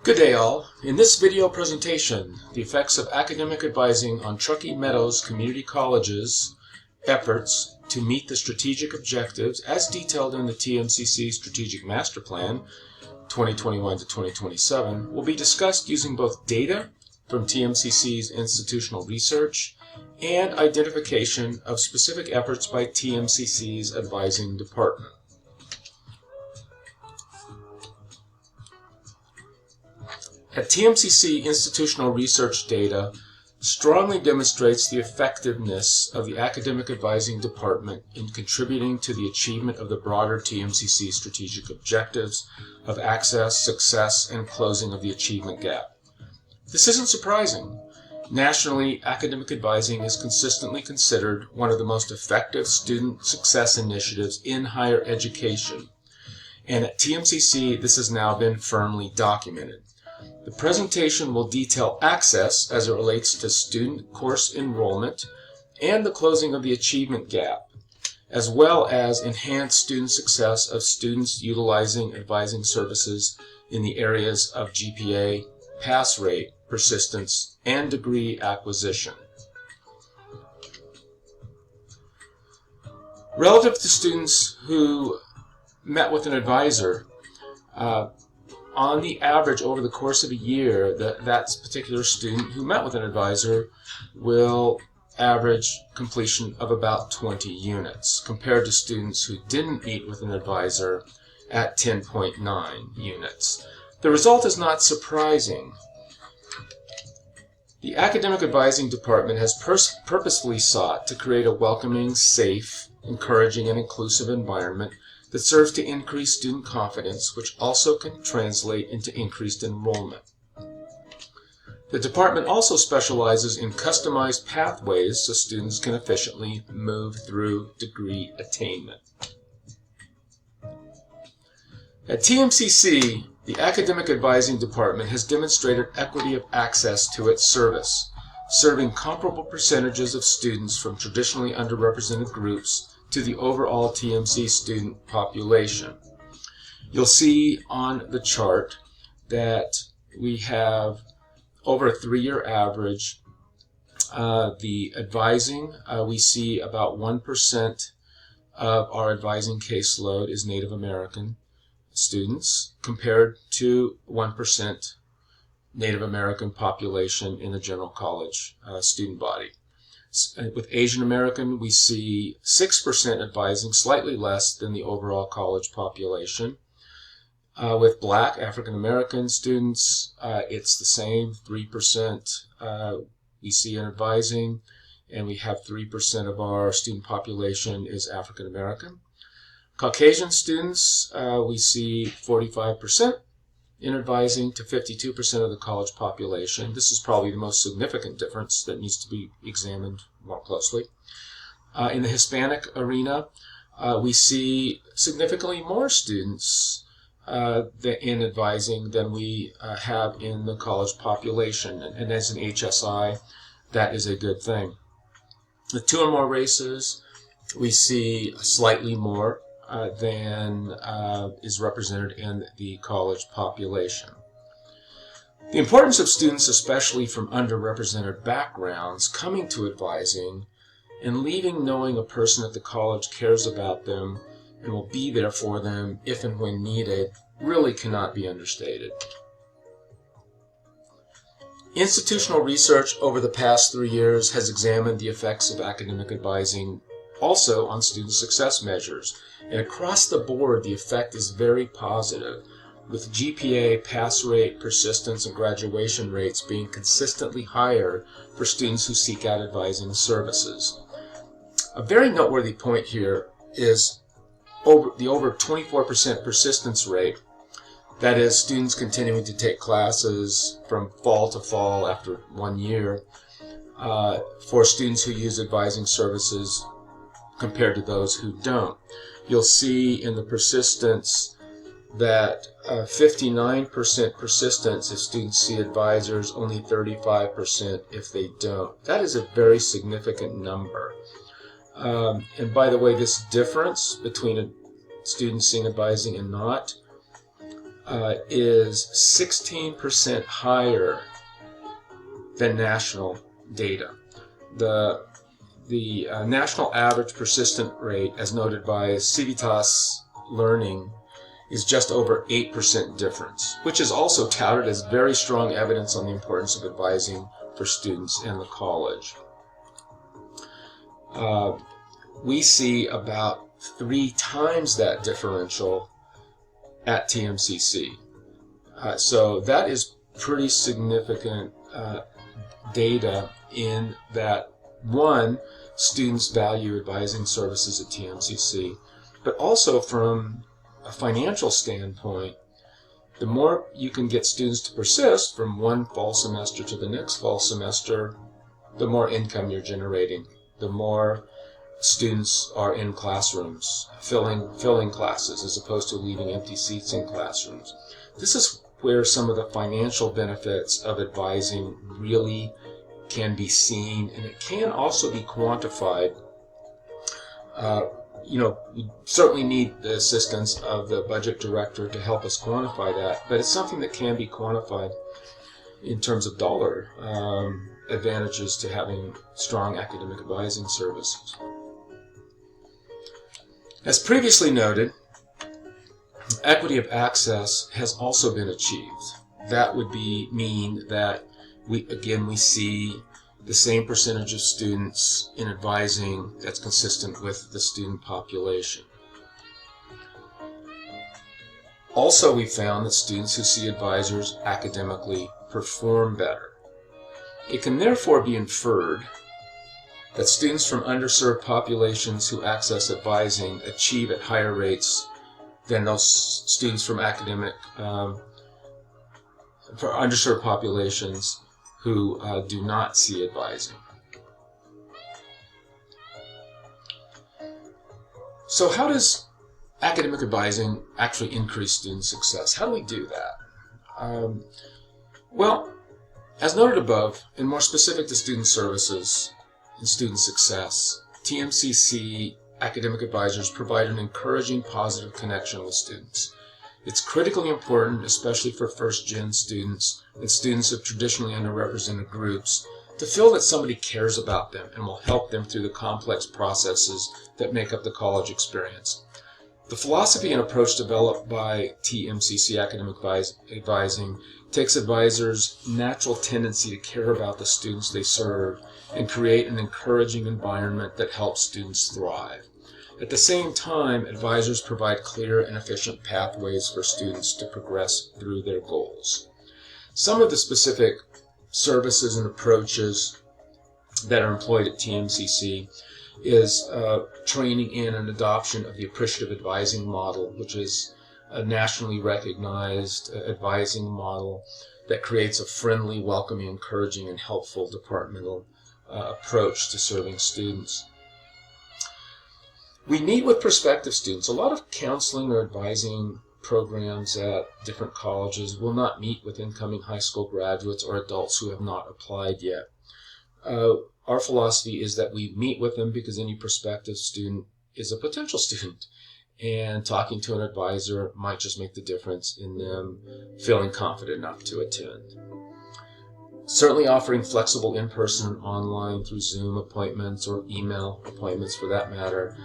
Good day all. In this video presentation, the effects of academic advising on Truckee Community College's efforts to meet the strategic objectives as detailed in the TMCC Strategic Master Plan 2021 to 2027 will be discussed using both data from TMCC's institutional research and identification of specific efforts by TMCC's advising department. At TMCC, institutional research data strongly demonstrates the effectiveness of the academic advising department in contributing to the achievement of the broader TMCC strategic objectives of access, success, and closing of the achievement gap. This isn't surprising. Nationally, academic advising is consistently considered one of the most effective student success initiatives in higher education, and at TMCC this has now been firmly documented. The presentation will detail access as it relates to student course enrollment and the closing of the achievement gap, as well as enhanced student success of students utilizing advising services in the areas of GPA, pass rate, persistence, and degree acquisition. Relative to students who met with an advisor, on the average, over the course of a year, that particular student who met with an advisor will average completion of about 20 units, compared to students who didn't meet with an advisor at 10.9 units. The result is not surprising. The academic advising department has purposefully sought to create a welcoming, safe, encouraging, and inclusive environment that serves to increase student confidence, which also can translate into increased enrollment. The department also specializes in customized pathways so students can efficiently move through degree attainment. At TMCC, the academic advising department has demonstrated equity of access to its service, serving comparable percentages of students from traditionally underrepresented groups to the overall TMC student population. You'll see on the chart that we have over a 3-year average. The advising, we see about 1% of our advising caseload is Native American students, compared to 1% Native American population in the general college student body. With Asian American, we see 6% advising, slightly less than the overall college population. With Black African American students, it's the same, 3% we see in advising, and we have 3% of our student population is African American. Caucasian students, we see 45% in advising to 52% of the college population. This is probably the most significant difference that needs to be examined more closely. In the Hispanic arena, we see significantly more students in advising than we have in the college population. And as an HSI, that is a good thing. The 2 or more races, we see slightly more than is represented in the college population. The importance of students, especially from underrepresented backgrounds, coming to advising and leaving knowing a person at the college cares about them and will be there for them if and when needed, really cannot be understated. Institutional research over the past 3 years has examined the effects of academic advising also on student success measures. And across the board, the effect is very positive, with GPA, pass rate, persistence, and graduation rates being consistently higher for students who seek out advising services. A very noteworthy point here is over 24% persistence rate, that is, students continuing to take classes from fall to fall after 1 year, for students who use advising services compared to those who don't. You'll see in the persistence that 59% persistence if students see advisors, only 35% if they don't. That is a very significant number. And by the way, this difference between students seeing advising and not is 16% higher than national data. The national average persistent rate, as noted by Civitas Learning, is just over 8% difference, which is also touted as very strong evidence on the importance of advising for students in the college. We see about 3 times that differential at TMCC. So that is pretty significant data in that, one, students value advising services at TMCC, but also from a financial standpoint, the more you can get students to persist from one fall semester to the next fall semester, the more income you're generating, the more students are in classrooms, filling classes as opposed to leaving empty seats in classrooms. This is where some of the financial benefits of advising really can be seen, and it can also be quantified. We certainly need the assistance of the budget director to help us quantify that, but it's something that can be quantified in terms of dollar advantages to having strong academic advising services. As previously noted, equity of access has also been achieved. That would mean that we see the same percentage of students in advising that's consistent with the student population. Also, we found that students who see advisors academically perform better. It can therefore be inferred that students from underserved populations who access advising achieve at higher rates than those students from for underserved populations who do not see advising. So how does academic advising actually increase student success? How do we do that? Well, as noted above, and more specific to student services and student success, TMCC academic advisors provide an encouraging, positive connection with students. It's critically important, especially for first-gen students and students of traditionally underrepresented groups, to feel that somebody cares about them and will help them through the complex processes that make up the college experience. The philosophy and approach developed by TMCC academic advising takes advisors' natural tendency to care about the students they serve and create an encouraging environment that helps students thrive. At the same time, advisors provide clear and efficient pathways for students to progress through their goals. Some of the specific services and approaches that are employed at TMCC is training in and adoption of the appreciative advising model, which is a nationally recognized advising model that creates a friendly, welcoming, encouraging, and helpful departmental approach to serving students. We meet with prospective students. A lot of counseling or advising programs at different colleges will not meet with incoming high school graduates or adults who have not applied yet. Our philosophy is that we meet with them because any prospective student is a potential student, and talking to an advisor might just make the difference in them feeling confident enough to attend. Certainly offering flexible in-person and online through Zoom appointments or email appointments for that matter,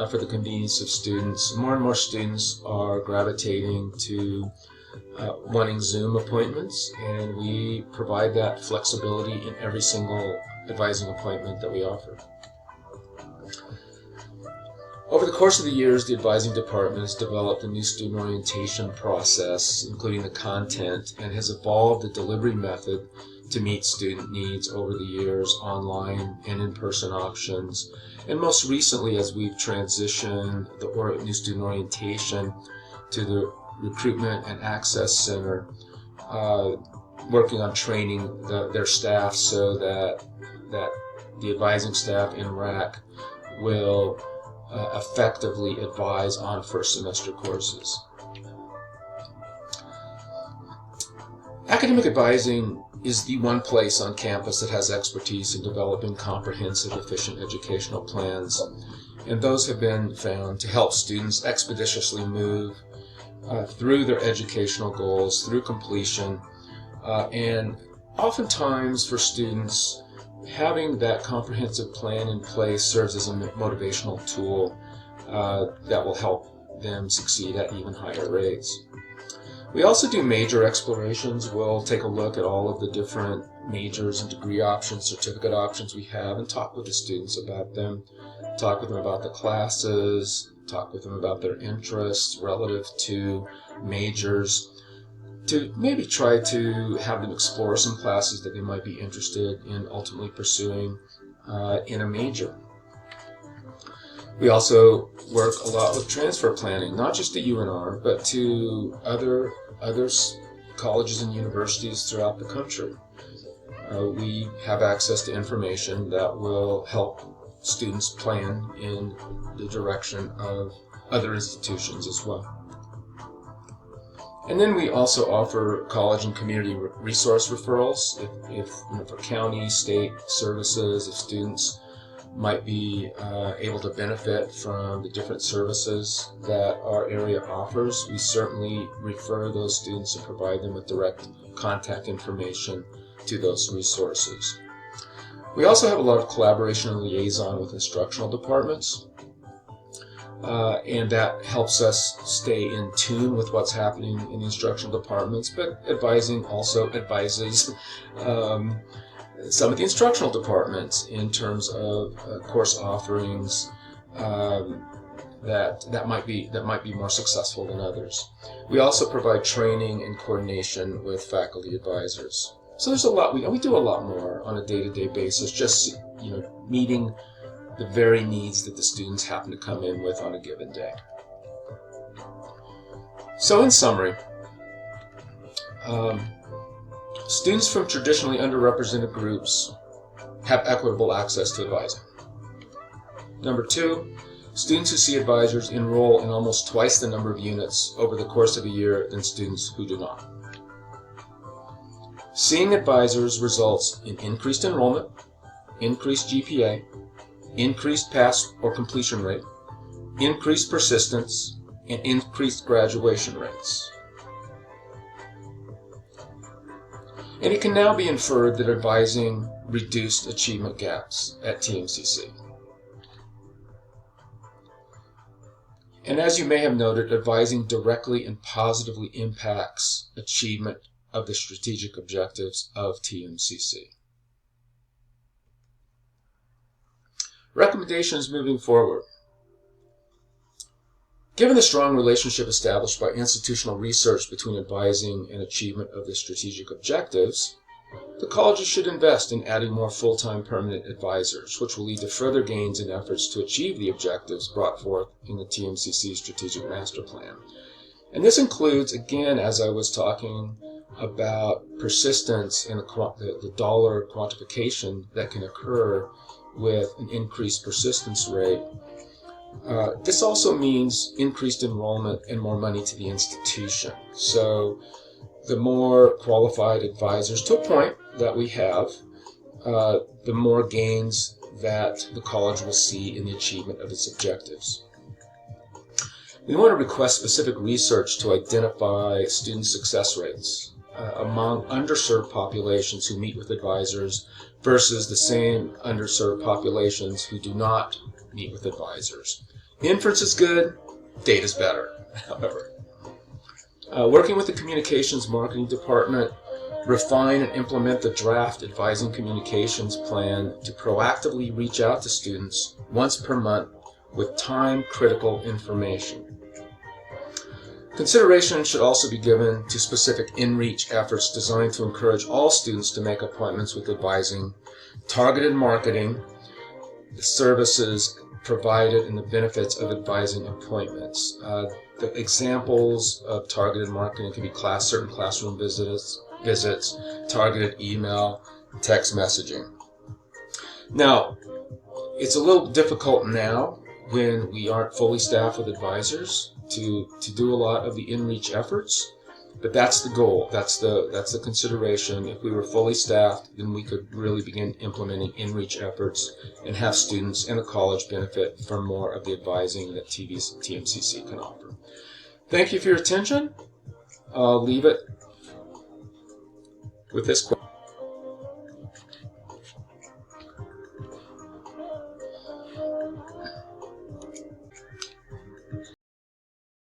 for the convenience of students. More and more students are gravitating to wanting Zoom appointments, and we provide that flexibility in every single advising appointment that we offer. Over the course of the years, the advising department has developed a new student orientation process, including the content, and has evolved the delivery method to meet student needs over the years, online and in-person options. And most recently, as we've transitioned the new student orientation to the Recruitment and Access Center, working on training their staff so that the advising staff in RAC will effectively advise on first semester courses. Academic advising is the one place on campus that has expertise in developing comprehensive, efficient educational plans, and those have been found to help students expeditiously move through their educational goals, through completion, and oftentimes for students, having that comprehensive plan in place serves as a motivational tool that will help them succeed at even higher rates. We also do major explorations. We'll take a look at all of the different majors and degree options, certificate options we have, and talk with the students about them, talk with them about the classes, talk with them about their interests relative to majors, to maybe try to have them explore some classes that they might be interested in ultimately pursuing in a major. We also work a lot with transfer planning, not just to UNR, but to other colleges and universities throughout the country. We have access to information that will help students plan in the direction of other institutions as well. And then we also offer college and community resource referrals if for county, state services, if students might be able to benefit from the different services that our area offers. We certainly refer those students and provide them with direct contact information to those resources. We also have a lot of collaboration and liaison with instructional departments, and that helps us stay in tune with what's happening in the instructional departments, but advising also advises some of the instructional departments in terms of course offerings that might be more successful than others. We also provide training and coordination with faculty advisors. So there's a lot we do a lot more on a day-to-day basis, just meeting the very needs that the students happen to come in with on a given day. So in summary, students from traditionally underrepresented groups have equitable access to advising. Number 2, students who see advisors enroll in almost twice the number of units over the course of a year than students who do not. Seeing advisors results in increased enrollment, increased GPA, increased pass or completion rate, increased persistence, and increased graduation rates. And it can now be inferred that advising reduced achievement gaps at TMCC. And as you may have noted, advising directly and positively impacts achievement of the strategic objectives of TMCC. Recommendations moving forward. Given the strong relationship established by institutional research between advising and achievement of the strategic objectives, the colleges should invest in adding more full-time permanent advisors, which will lead to further gains in efforts to achieve the objectives brought forth in the TMCC Strategic Master Plan. And this includes, again, as I was talking about persistence and the dollar quantification that can occur with an increased persistence rate. This also means increased enrollment and more money to the institution. So the more qualified advisors to a point that we have, the more gains that the college will see in the achievement of its objectives. We want to request specific research to identify student success rates among underserved populations who meet with advisors versus the same underserved populations who do not meet with advisors. Inference is good, data is better, however. Working with the communications marketing department, refine and implement the draft advising communications plan to proactively reach out to students once per month with time-critical information. Consideration should also be given to specific in-reach efforts designed to encourage all students to make appointments with advising, targeted marketing, the services provided, and the benefits of advising appointments. The examples of targeted marketing can be certain classroom visits, targeted email, text messaging. Now, it's a little difficult now when we aren't fully staffed with advisors to do a lot of the in-reach efforts, but that's the goal. That's the consideration. If we were fully staffed, then we could really begin implementing in-reach efforts and have students and the college benefit from more of the advising that TMCC can offer. Thank you for your attention. I'll leave it with this question.